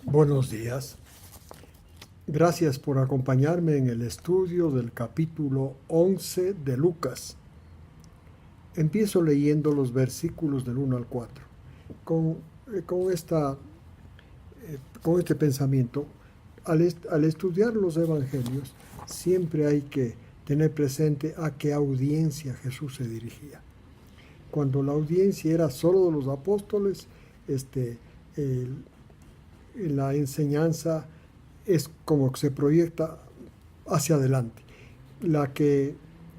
Buenos días. Gracias por acompañarme en el estudio del capítulo 11 de Lucas. Empiezo leyendo los versículos del 1 al 4. Con, con, esta, con este pensamiento, al estudiar los evangelios, siempre hay que tener presente a qué audiencia Jesús se dirigía. Cuando la audiencia era solo de los apóstoles, la enseñanza es como que se proyecta hacia adelante. La que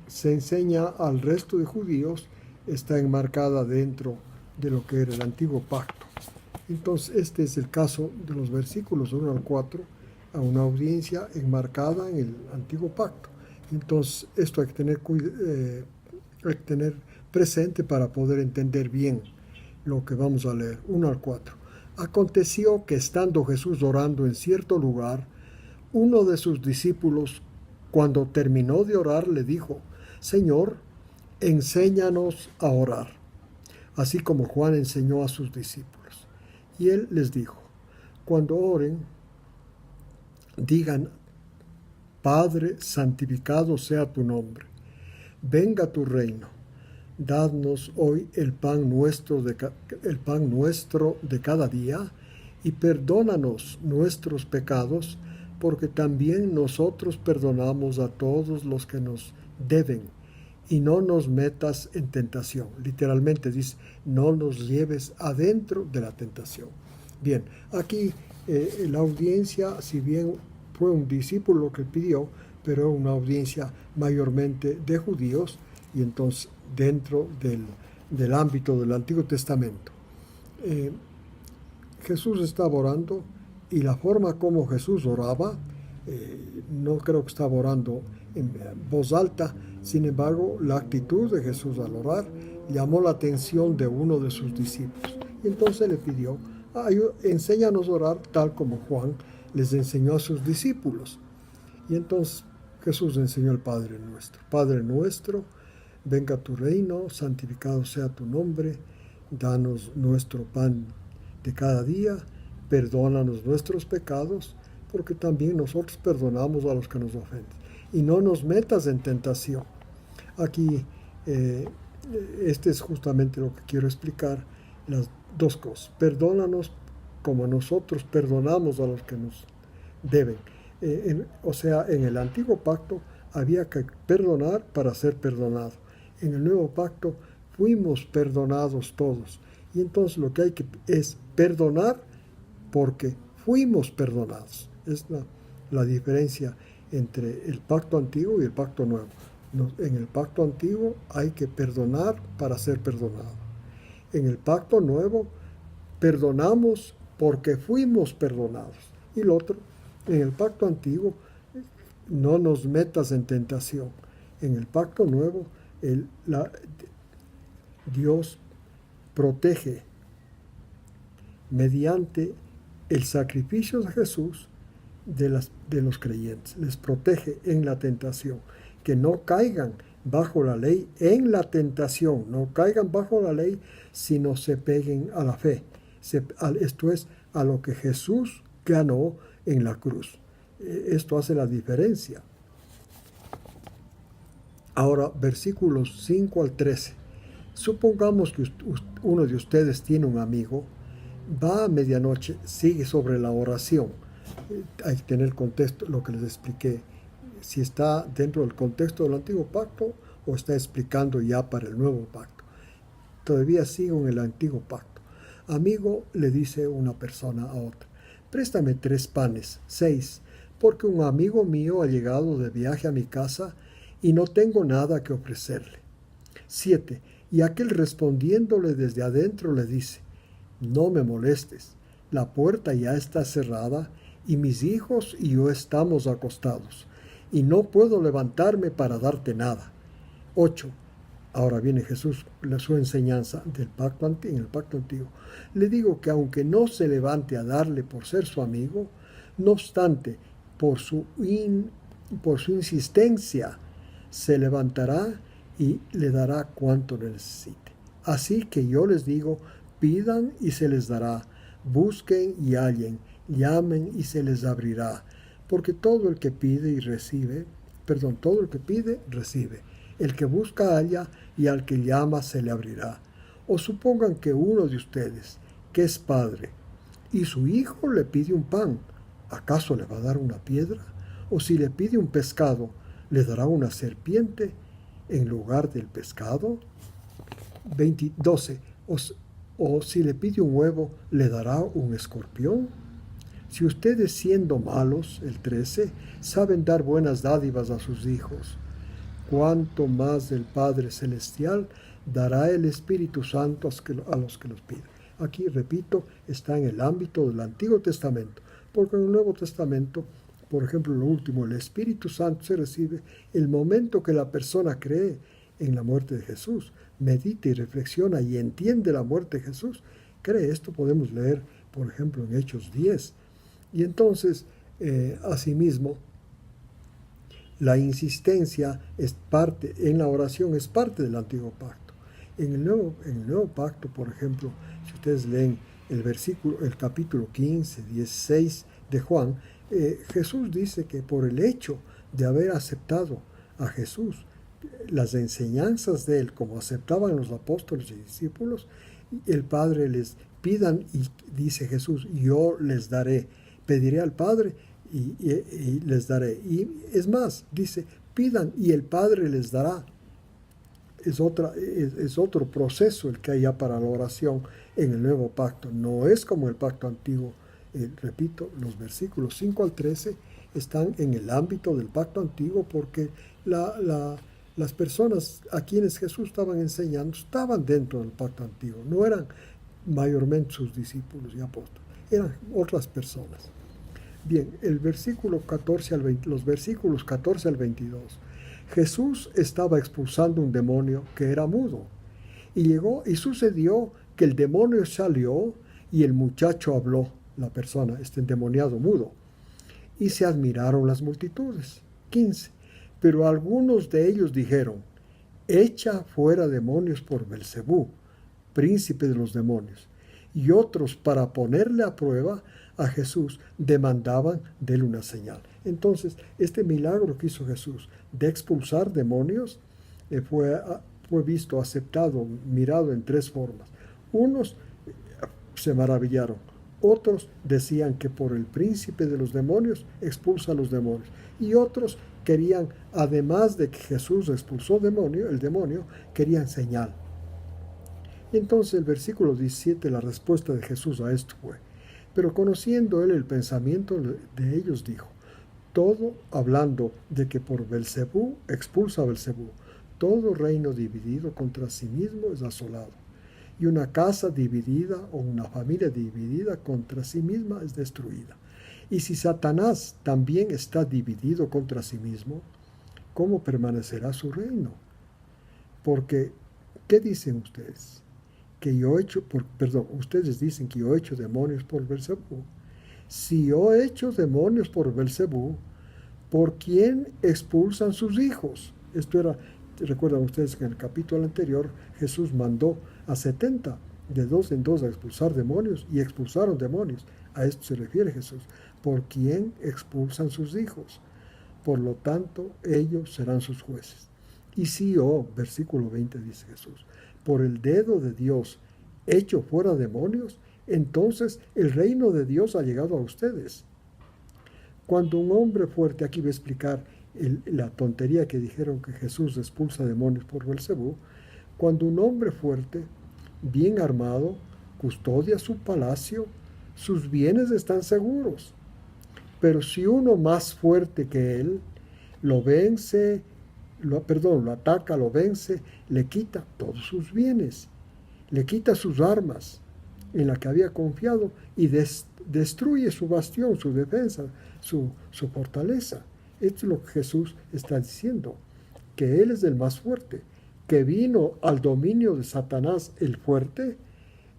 se enseña al resto de judíos está enmarcada dentro de lo que era el antiguo pacto. Entonces, este es el caso de los versículos 1 al 4, a una audiencia enmarcada en el antiguo pacto. Entonces, esto hay que tener presente para poder entender bien lo que vamos a leer. 1 al 4. Aconteció que estando Jesús orando en cierto lugar, uno de sus discípulos, cuando terminó de orar, le dijo: Señor, enséñanos a orar, así como Juan enseñó a sus discípulos. Y él les dijo: cuando oren, digan: Padre, santificado sea tu nombre, venga tu reino. Dadnos hoy el pan nuestro de cada día, y perdónanos nuestros pecados, porque también nosotros perdonamos a todos los que nos deben, y no nos metas en tentación. Literalmente dice: no nos lleves adentro de la tentación. Bien, aquí la audiencia, si bien fue un discípulo que pidió, pero una audiencia mayormente de judíos, y entonces dentro del ámbito del Antiguo Testamento. Jesús estaba orando, y la forma como Jesús oraba, no creo que estaba orando en voz alta. Sin embargo, la actitud de Jesús al orar llamó la atención de uno de sus discípulos. Y entonces le pidió: enséñanos a orar tal como Juan les enseñó a sus discípulos. Y entonces Jesús enseñó el Padre Nuestro. Padre nuestro, venga tu reino, santificado sea tu nombre, danos nuestro pan de cada día, perdónanos nuestros pecados, porque también nosotros perdonamos a los que nos ofenden. Y no nos metas en tentación. Aquí, este es justamente lo que quiero explicar, las dos cosas. Perdónanos como nosotros perdonamos a los que nos deben. O sea, en el antiguo pacto había que perdonar para ser perdonado. En el nuevo pacto fuimos perdonados todos. Y entonces lo que hay que es perdonar porque fuimos perdonados. Es la diferencia entre el pacto antiguo y el pacto nuevo. En el pacto antiguo hay que perdonar para ser perdonado. En el pacto nuevo perdonamos porque fuimos perdonados. Y lo otro, en el pacto antiguo, no nos metas en tentación. En el pacto nuevo, Dios protege mediante el sacrificio de Jesús de los creyentes. Les protege en la tentación, que no caigan bajo la ley en la tentación, no caigan bajo la ley, sino se peguen a la fe. Esto es, a lo que Jesús ganó en la cruz. Esto hace la diferencia. Ahora, versículos 5 al 13. Supongamos que uno de ustedes tiene un amigo, va a medianoche, sigue sobre la oración. Hay que tener el contexto, lo que les expliqué, si está dentro del contexto del antiguo pacto o está explicando ya para el nuevo pacto. Todavía sigo en el antiguo pacto. Amigo, le dice una persona a otra: préstame 3 panes, 6, porque un amigo mío ha llegado de viaje a mi casa y no tengo nada que ofrecerle. 7. Y aquel respondiéndole desde adentro le dice: no me molestes, la puerta ya está cerrada y mis hijos y yo estamos acostados, y no puedo levantarme para darte nada. 8. Ahora viene Jesús, su enseñanza en el pacto antiguo. Le digo que aunque no se levante a darle por ser su amigo, no obstante, por su insistencia, se levantará y le dará cuanto necesite. Así que yo les digo: pidan y se les dará, busquen y hallen, llamen y se les abrirá, porque todo el que pide todo el que pide, recibe. El que busca halla, y al que llama se le abrirá. O supongan que uno de ustedes, que es padre, y su hijo le pide un pan, ¿acaso le va a dar una piedra? O si le pide un pescado, ¿le dará una serpiente en lugar del pescado? 12. O si le pide un huevo, ¿le dará un escorpión? Si ustedes, siendo malos, el 13, saben dar buenas dádivas a sus hijos, ¿cuánto más el Padre Celestial dará el Espíritu Santo a los que los piden? Aquí, repito, está en el ámbito del Antiguo Testamento, porque en el Nuevo Testamento, por ejemplo, lo último, el Espíritu Santo se recibe el momento que la persona cree en la muerte de Jesús, medita y reflexiona y entiende la muerte de Jesús. Cree esto, podemos leer, por ejemplo, en Hechos 10. Y entonces, asimismo, la insistencia en la oración es parte del antiguo pacto. En el nuevo pacto, por ejemplo, si ustedes leen el capítulo 15, 16 de Juan, Jesús dice que por el hecho de haber aceptado a Jesús, las enseñanzas de él, como aceptaban los apóstoles y discípulos, el Padre les pidan, y dice Jesús, yo les daré, pediré al Padre y les daré. Y es más, dice, pidan y el Padre les dará. Es otro proceso el que hay ya para la oración en el nuevo pacto. No es como el pacto antiguo. Repito, los versículos 5 al 13 están en el ámbito del pacto antiguo, porque las personas a quienes Jesús estaba enseñando estaban dentro del pacto antiguo. No eran mayormente sus discípulos y apóstoles, eran otras personas. Bien, los versículos 14 al 22. Jesús estaba expulsando un demonio que era mudo. Y sucedió que el demonio salió y el muchacho habló, la persona, este endemoniado mudo. Y se admiraron las multitudes. 15. Pero algunos de ellos dijeron, echa fuera demonios por Belcebú, príncipe de los demonios. Y otros, para ponerle a prueba a Jesús, demandaban de él una señal. Entonces, este milagro que hizo Jesús de expulsar demonios fue visto, aceptado, mirado en tres formas. Unos se maravillaron, otros decían que por el príncipe de los demonios expulsa a los demonios, y otros querían, además de que Jesús expulsó el demonio, querían señal. Y entonces el versículo 17, la respuesta de Jesús a esto fue, pero conociendo él el pensamiento de ellos, dijo, todo hablando de que por Belcebú expulsa a Belcebú, todo reino dividido contra sí mismo es asolado, y una casa dividida o una familia dividida contra sí misma es destruida. Y si Satanás también está dividido contra sí mismo, ¿cómo permanecerá su reino? Porque, ¿qué dicen ustedes? Ustedes dicen que yo he hecho demonios por Belcebú. Si yo he hecho demonios por Belcebú, ¿por quién expulsan sus hijos? Recuerdan ustedes que en el capítulo anterior Jesús mandó a 70 de dos en dos a expulsar demonios, y expulsaron demonios. A esto se refiere Jesús. ¿Por quién expulsan sus hijos? Por lo tanto, ellos serán sus jueces. Y si yo, versículo 20 dice Jesús, por el dedo de Dios echo fuera demonios, entonces el reino de Dios ha llegado a ustedes. Cuando un hombre fuerte, aquí voy a explicar la tontería que dijeron que Jesús expulsa demonios por Belcebú, cuando un hombre fuerte, bien armado, custodia su palacio, sus bienes están seguros. Pero si uno más fuerte que él lo ataca, lo vence, le quita todos sus bienes, le quita sus armas en la que había confiado y destruye su bastión, su defensa, su fortaleza. Esto es lo que Jesús está diciendo, que Él es el más fuerte, que vino al dominio de Satanás el fuerte,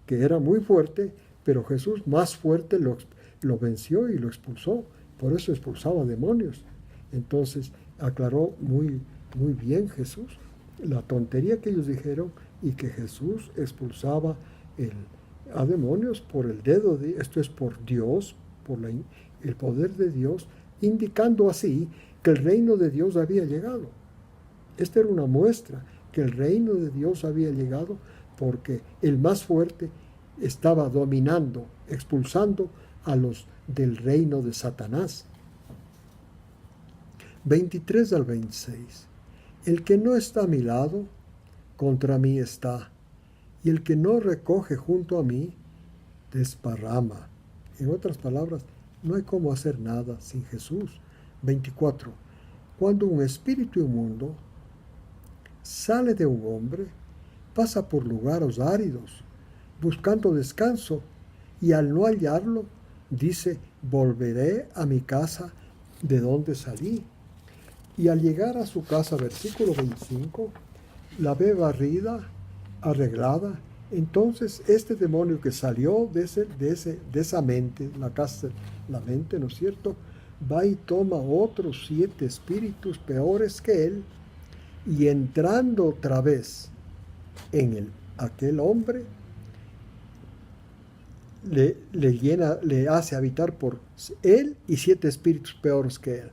que era muy fuerte, pero Jesús más fuerte lo venció y lo expulsó. Por eso expulsaba demonios. Entonces aclaró muy bien Jesús la tontería que ellos dijeron, y que Jesús expulsaba a demonios por el dedo esto es por Dios, por el poder de Dios, indicando así que el reino de Dios había llegado. Esta era una muestra que el reino de Dios había llegado porque el más fuerte estaba dominando, expulsando a los del reino de Satanás. 23 al 26. El que no está a mi lado, contra mí está, y el que no recoge junto a mí, desparrama. En otras palabras, no hay cómo hacer nada sin Jesús. 24. Cuando un espíritu inmundo sale de un hombre, pasa por lugares áridos, buscando descanso, y al no hallarlo, dice, volveré a mi casa de donde salí. Y al llegar a su casa, versículo 25, la ve barrida, arreglada. Entonces este demonio que salió de esa mente, la casa, la mente, ¿no es cierto?, va y toma otros 7 espíritus peores que él, y entrando otra vez en aquel hombre, le hace habitar por él y 7 espíritus peores que él.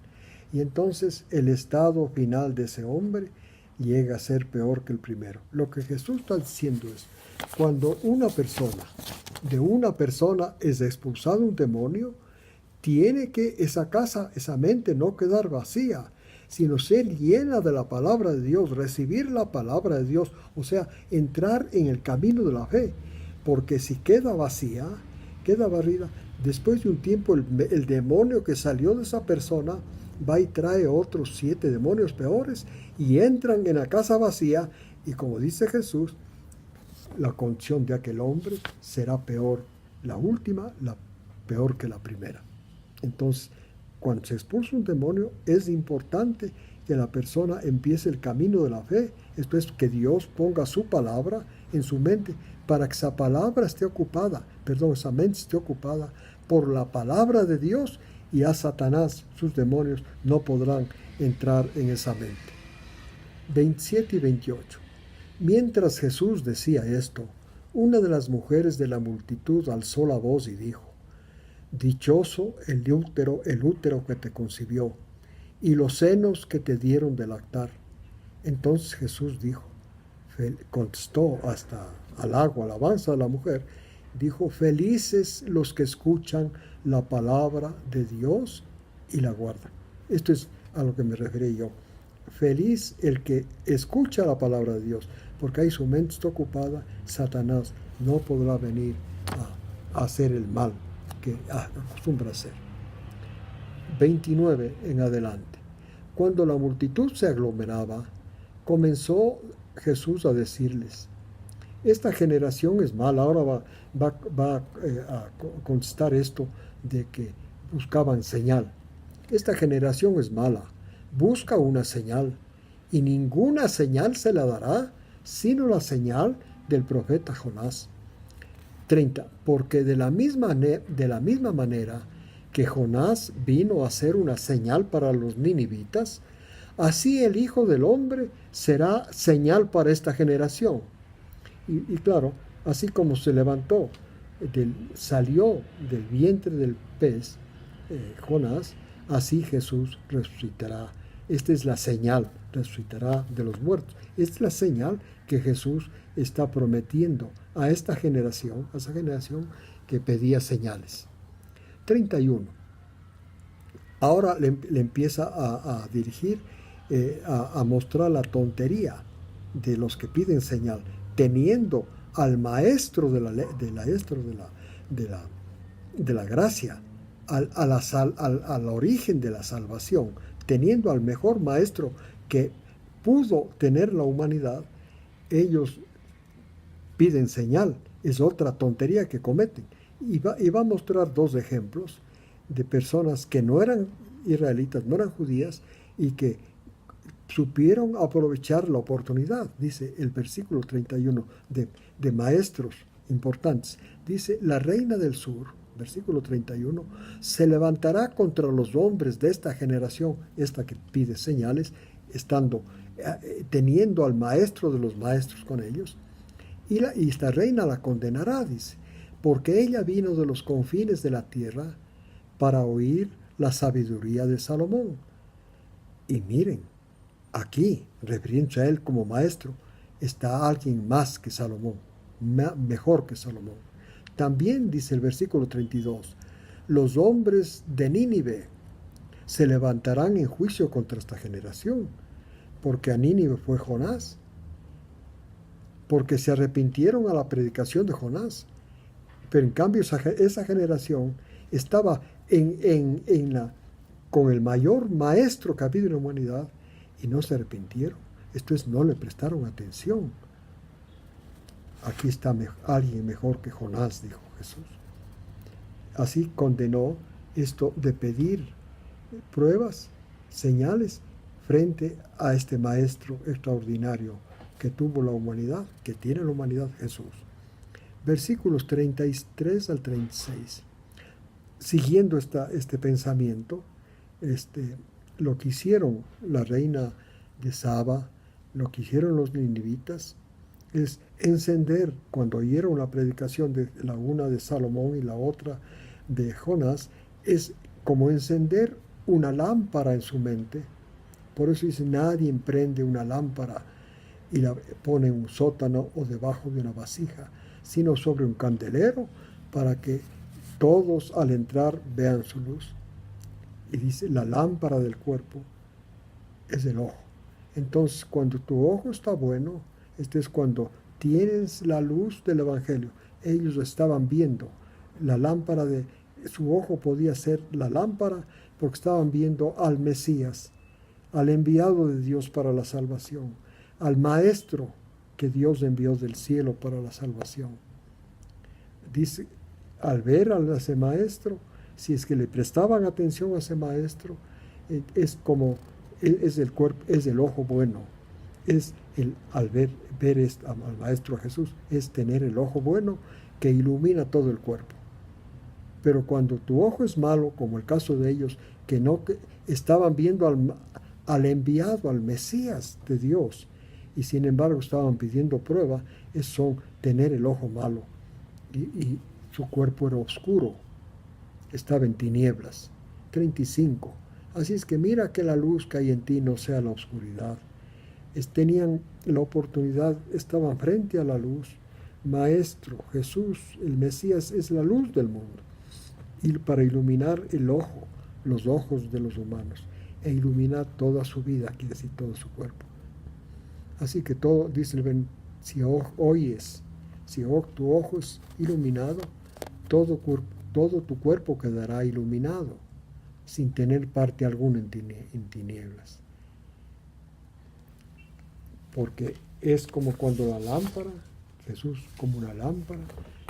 Y entonces el estado final de ese hombre llega a ser peor que el primero. Lo que Jesús está diciendo es, cuando de una persona es expulsado un demonio, tiene que esa casa, esa mente no quedar vacía, sino ser llena de la palabra de Dios, recibir la palabra de Dios, o sea, entrar en el camino de la fe. Porque si queda vacía, queda barrida, después de un tiempo el demonio que salió de esa persona va y trae otros 7 demonios peores y entran en la casa vacía, y como dice Jesús, la condición de aquel hombre será peor, la última, la peor que la primera. Entonces, cuando se expulsa un demonio, es importante que la persona empiece el camino de la fe, esto es, que Dios ponga su palabra en su mente, para que esa palabra esa mente esté ocupada por la palabra de Dios, y a Satanás, sus demonios, no podrán entrar en esa mente. 27 y 28. Mientras Jesús decía esto, una de las mujeres de la multitud alzó la voz y dijo, dichoso el útero que te concibió, y los senos que te dieron de lactar. Entonces Jesús contestó hasta alabanza a la mujer, dijo, felices los que escuchan la palabra de Dios y la guardan. Esto es a lo que me referí yo. Feliz el que escucha la palabra de Dios, porque ahí su mente está ocupada, Satanás no podrá venir a hacer el mal que acostumbra hacer. 29 en adelante. Cuando la multitud se aglomeraba, comenzó Jesús a decirles, esta generación es mala. Ahora va a contestar esto de que buscaban señal. Esta generación es mala, busca una señal, y ninguna señal se la dará, sino la señal del profeta Jonás. 30. Porque de la misma manera que Jonás vino a ser una señal para los ninivitas, así el Hijo del Hombre será señal para esta generación. Y claro, así como se levantó, salió del vientre del pez, Jonás, así Jesús resucitará. Esta es la señal, resucitará de los muertos. Esta es la señal que Jesús está prometiendo a esta generación, a esa generación que pedía señales. 31. Ahora le empieza a dirigir, a mostrar la tontería de los que piden señal, teniendo al maestro de la gracia, al origen de la salvación, teniendo al mejor maestro que pudo tener la humanidad, ellos piden señal. Es otra tontería que cometen. Y va a mostrar 2 ejemplos de personas que no eran israelitas, no eran judías, y que supieron aprovechar la oportunidad. Dice el versículo 31 de maestros importantes. Dice, la reina del sur, versículo 31, se levantará contra los hombres de esta generación, esta que pide señales, teniendo al maestro de los maestros con ellos, y esta reina la condenará, dice, porque ella vino de los confines de la tierra para oír la sabiduría de Salomón. Y miren, aquí, refiriéndose a él como maestro, está alguien más que Salomón, mejor que Salomón. También dice el versículo 32, los hombres de Nínive se levantarán en juicio contra esta generación, porque a Nínive fue Jonás, porque se arrepintieron a la predicación de Jonás. Pero en cambio esa generación estaba con el mayor maestro que ha habido en la humanidad y no se arrepintieron. Esto es, no le prestaron atención. Aquí está alguien mejor que Jonás, dijo Jesús. Así condenó esto de pedir pruebas, señales, frente a este maestro extraordinario que tuvo la humanidad, que tiene la humanidad, Jesús. Versículos 33 al 36. Siguiendo este pensamiento, lo que hicieron la reina de Saba, lo que hicieron los ninivitas, es encender, cuando oyeron la predicación de la una de Salomón y la otra de Jonás, es como encender una lámpara en su mente. Por eso dice, nadie emprende una lámpara y la pone en un sótano o debajo de una vasija, sino sobre un candelero, para que todos al entrar vean su luz. Y dice, la lámpara del cuerpo es el ojo. Entonces, cuando tu ojo está bueno, este es cuando tienes la luz del Evangelio. Ellos estaban viendo la lámpara de su ojo, podía ser la lámpara porque estaban viendo al Mesías, al enviado de Dios para la salvación, al maestro que Dios envió del cielo para la salvación. Dice, al ver a ese maestro, si es que le prestaban atención a ese maestro, es como, es el cuerpo, es el ojo bueno. Al ver al maestro Jesús, es tener el ojo bueno que ilumina todo el cuerpo. Pero cuando tu ojo es malo, como el caso de ellos, que estaban viendo al enviado, al Mesías de Dios, y sin embargo estaban pidiendo prueba, son tener el ojo malo. Y su cuerpo era oscuro, estaba en tinieblas. 35. Así es que mira que la luz que hay en ti no sea la oscuridad. Tenían la oportunidad, estaban frente a la luz. Maestro, Jesús, el Mesías, es la luz del mundo. Y para iluminar el ojo, los ojos de los humanos, e iluminar toda su vida, quiere decir todo su cuerpo. Así que todo, dice el si oyes, si tu ojo es iluminado, todo tu cuerpo quedará iluminado, sin tener parte alguna en tinieblas. Porque es como cuando la lámpara, Jesús como una lámpara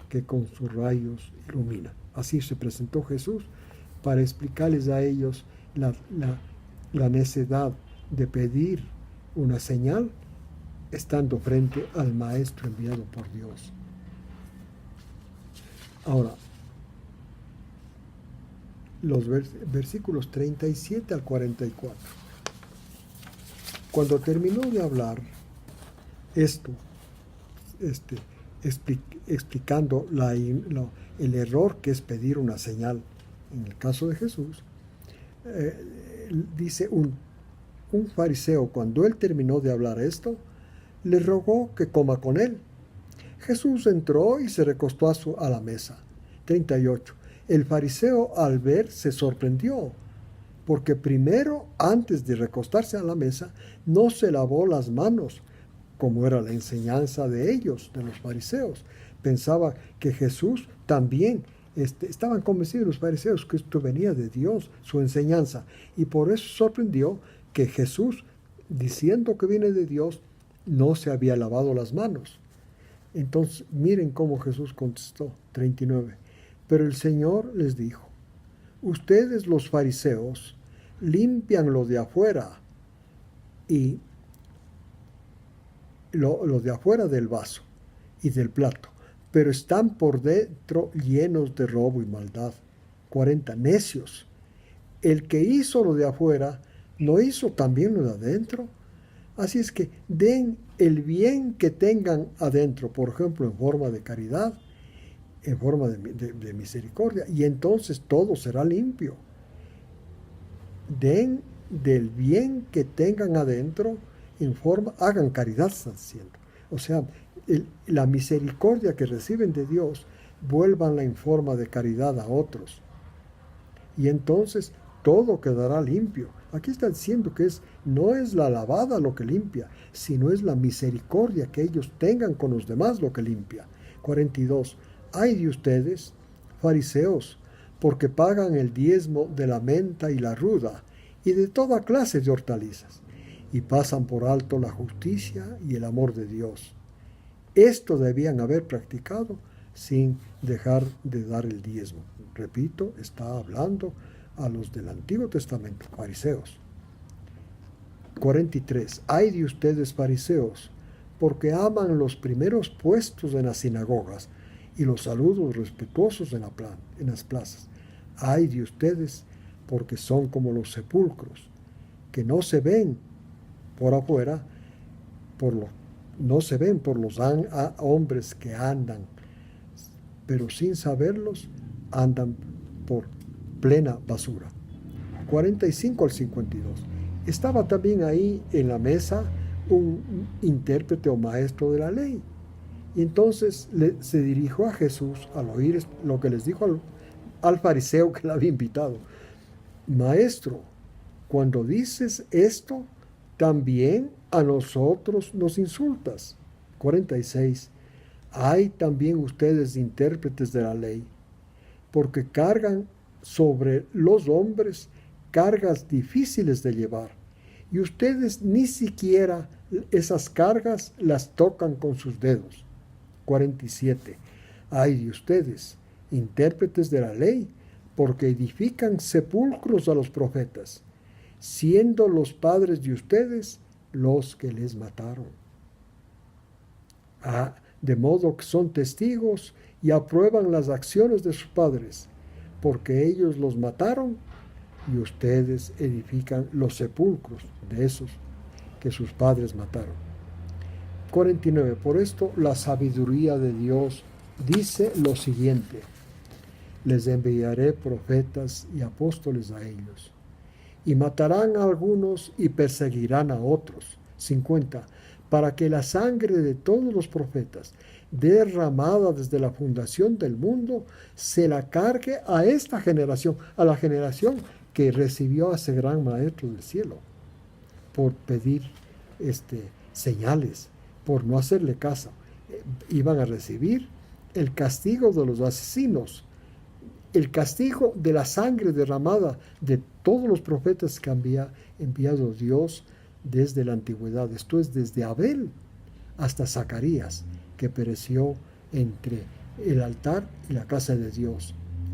que con sus rayos ilumina. Así se presentó Jesús para explicarles a ellos la necesidad de pedir una señal estando frente al Maestro enviado por Dios. Ahora, los versículos 37 al 44. Cuando terminó de hablar esto, explicando el error que es pedir una señal, en el caso de Jesús, dice un fariseo, cuando él terminó de hablar esto, le rogó que coma con él. Jesús entró y se recostó a la mesa. 38. El fariseo al ver se sorprendió, porque primero, antes de recostarse a la mesa, no se lavó las manos, como era la enseñanza de ellos, de los fariseos. Pensaba que Jesús también, estaban convencidos los fariseos que esto venía de Dios, su enseñanza, y por eso sorprendió que Jesús, diciendo que viene de Dios, no se había lavado las manos. Entonces, miren cómo Jesús contestó, 39. Pero el Señor les dijo, ustedes los fariseos limpian lo de afuera y lo de afuera del vaso y del plato, pero están por dentro llenos de robo y maldad. 40. Necios. El que hizo lo de afuera, ¿no hizo también lo de adentro? Así es que den el bien que tengan adentro, por ejemplo, en forma de caridad, en forma de misericordia, y entonces todo será limpio. Den del bien que tengan adentro, hagan caridad, está diciendo. O sea, la misericordia que reciben de Dios, vuélvanla en forma de caridad a otros. Y entonces todo quedará limpio. Aquí está diciendo que no es la lavada lo que limpia, sino es la misericordia que ellos tengan con los demás lo que limpia. 42. Ay de ustedes, fariseos, porque pagan el diezmo de la menta y la ruda, y de toda clase de hortalizas, y pasan por alto la justicia y el amor de Dios. Esto debían haber practicado sin dejar de dar el diezmo. Repito, está hablando a los del Antiguo Testamento, fariseos. 43. Ay de ustedes, fariseos, porque aman los primeros puestos en las sinagogas y los saludos respetuosos en las plazas. Ay de ustedes, porque son como los sepulcros, que no se ven por afuera, no se ven por los hombres que andan, pero sin saberlos andan por plena basura. 45 al 52. Estaba también ahí en la mesa un intérprete o maestro de la ley. Y entonces se dirigió a Jesús al oír lo que les dijo al fariseo que le había invitado. Maestro, cuando dices esto, también a nosotros nos insultas. 46. Hay también ustedes intérpretes de la ley, porque cargan sobre los hombres cargas difíciles de llevar, y ustedes ni siquiera esas cargas las tocan con sus dedos. 47. Ay de ustedes, intérpretes de la ley, porque edifican sepulcros a los profetas, siendo los padres de ustedes los que les mataron. De modo que son testigos y aprueban las acciones de sus padres, porque ellos los mataron y ustedes edifican los sepulcros de esos que sus padres mataron. 49. Por esto la sabiduría de Dios dice lo siguiente: les enviaré profetas y apóstoles a ellos, y matarán a algunos y perseguirán a otros. 50. Para que la sangre de todos los profetas, derramada desde la fundación del mundo, se la cargue a esta generación, a la generación que recibió a ese gran maestro del cielo, por pedir señales, por no hacerle caso. Iban a recibir el castigo de los asesinos, el castigo de la sangre derramada de todos los profetas que había enviado Dios desde la antigüedad. Esto es desde Abel hasta Zacarías, que pereció entre el altar y la casa de Dios.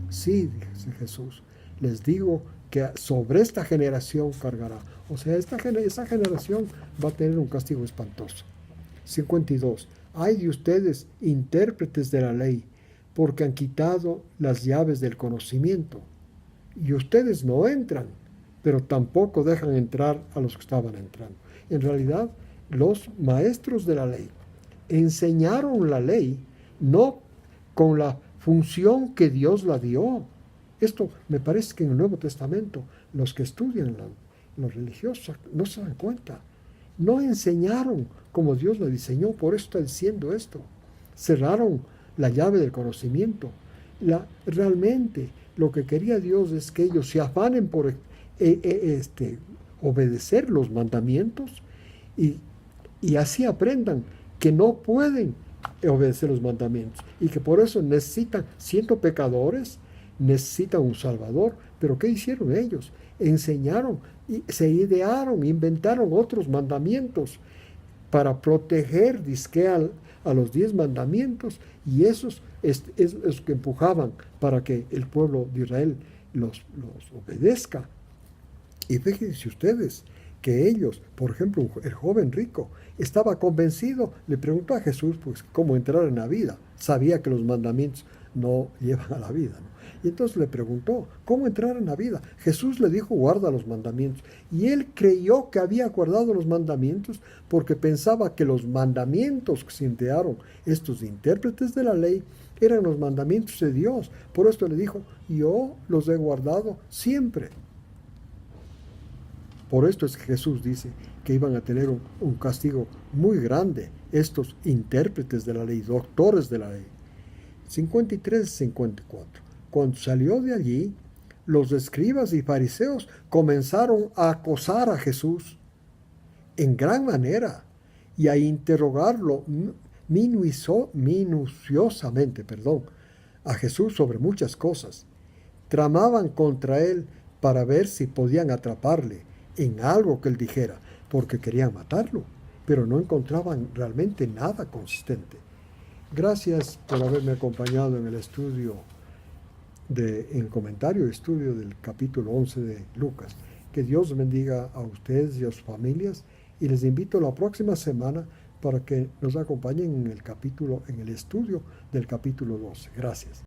Sí, dice Jesús, les digo que sobre esta generación cargará. O sea, esa generación va a tener un castigo espantoso. 52. Ay de ustedes, intérpretes de la ley, porque han quitado las llaves del conocimiento. Y ustedes no entran, pero tampoco dejan entrar a los que estaban entrando. En realidad, los maestros de la ley enseñaron la ley no con la función que Dios la dio. Esto me parece que en el Nuevo Testamento los que estudian los religiosos no se dan cuenta. No enseñaron como Dios la diseñó, por eso está diciendo esto. Cerraron la llave del conocimiento. Realmente lo que quería Dios es que ellos se afanen por obedecer los mandamientos y así aprendan que no pueden obedecer los mandamientos y que por eso necesitan, siendo pecadores, necesitan un Salvador. Pero ¿qué hicieron ellos? Enseñaron, se idearon, inventaron otros mandamientos para proteger, a los 10 mandamientos, y esos es los que empujaban para que el pueblo de Israel los obedezca. Y fíjense ustedes que ellos, por ejemplo, el joven rico, estaba convencido, le preguntó a Jesús pues cómo entrar en la vida. Sabía que los mandamientos no llevan a la vida, ¿no? Y entonces le preguntó, ¿cómo entrar en la vida? Jesús le dijo, guarda los mandamientos. Y él creyó que había guardado los mandamientos porque pensaba que los mandamientos que se idearon estos intérpretes de la ley Eran los mandamientos de Dios. Por esto le dijo, yo los he guardado siempre. Por esto es que Jesús dice que iban a tener un castigo muy grande estos intérpretes de la ley, doctores de la ley. 53-54. Cuando salió de allí, los escribas y fariseos comenzaron a acosar a Jesús en gran manera y a interrogarlo minuciosamente, a Jesús sobre muchas cosas. Tramaban contra él para ver si podían atraparle en algo que él dijera, porque querían matarlo, pero no encontraban realmente nada consistente. Gracias por haberme acompañado en el estudio, en comentario, estudio del capítulo 11 de Lucas. Que Dios bendiga a ustedes y a sus familias, y les invito la próxima semana para que nos acompañen en el estudio del capítulo 12. Gracias.